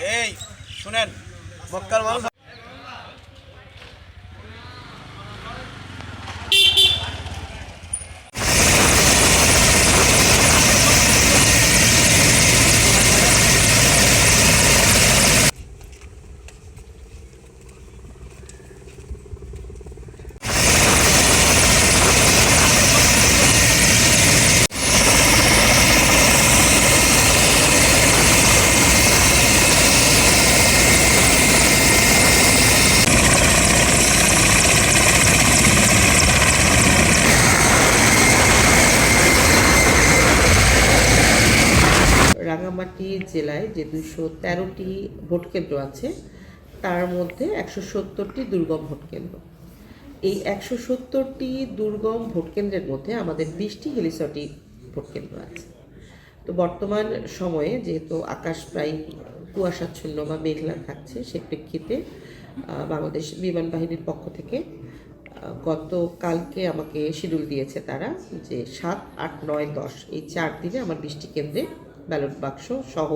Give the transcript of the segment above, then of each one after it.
এই শুনেন, মক্কার মানুষ রাঙামাটি জেলায় যে 213টি ভোট কেন্দ্র আছে তার মধ্যে 170টি দুর্গম ভোট কেন্দ্র। এই 170টি দুর্গম ভোট কেন্দ্রের মধ্যে আমাদের 20টি হেলিসটি ভোট কেন্দ্র আছে। তো বর্তমান সময়ে যেহেতু আকাশ প্রায় কুয়াশাচ্ছন্ন বা মেঘলা থাকছে, সে প্রেক্ষিতে বাংলাদেশ বিমান বাহিনীর পক্ষ থেকে গতকালকে আমাকে শিডিউল দিয়েছে তারা যে 7, 8, 9, 10 এই 4 দিনে আমার 20টি কেন্দ্রে ব্যালট বাক্স সহ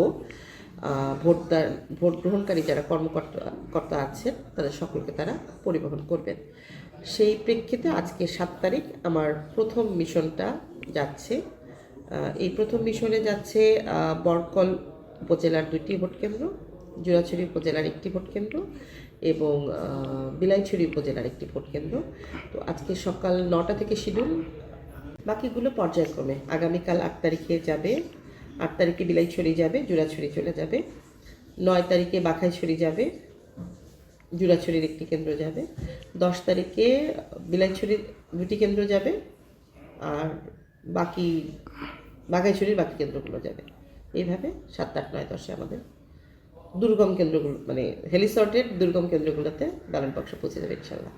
ভোট গ্রহণকারী যারা কর্মকর্তা আছেন তাদের সকলকে তারা পরিবহন করবেন। সেই প্রেক্ষিতে আজকে 7 তারিখ আমার প্রথম মিশনটা যাচ্ছে। এই প্রথম মিশনে যাচ্ছে বরকল উপজেলার 2টি ভোট কেন্দ্র, জোড়াছড়ি উপজেলার 1টি ভোট কেন্দ্র এবং বিলাইছড়ি উপজেলার 1টি ভোট কেন্দ্র। তো আজকে সকাল 9টা থেকে শিডিউল, বাকিগুলো পর্যায়ক্রমে। আগামীকাল 8 তারিখে যাবে, 8 তারিখে বিলাইছড়ি যাবে, জোড়াছড়ি চলে যাবে, 9 তারিখে বাখাইছড়ি যাবে, জোড়াছড়ির 1টি কেন্দ্র যাবে, 10 তারিখে বিলাইছড়ির 2টি কেন্দ্র যাবে, আর বাকি বাঘাইছড়ির বাকি কেন্দ্রগুলো যাবে। এইভাবে 7, 8, 9, 10 আমাদের দুর্গম কেন্দ্রগুলো, মানে হেলিসর্টের দুর্গম কেন্দ্রগুলোতে ব্যালট বাক্স পৌঁছে যাবে ইনশাল্লাহ।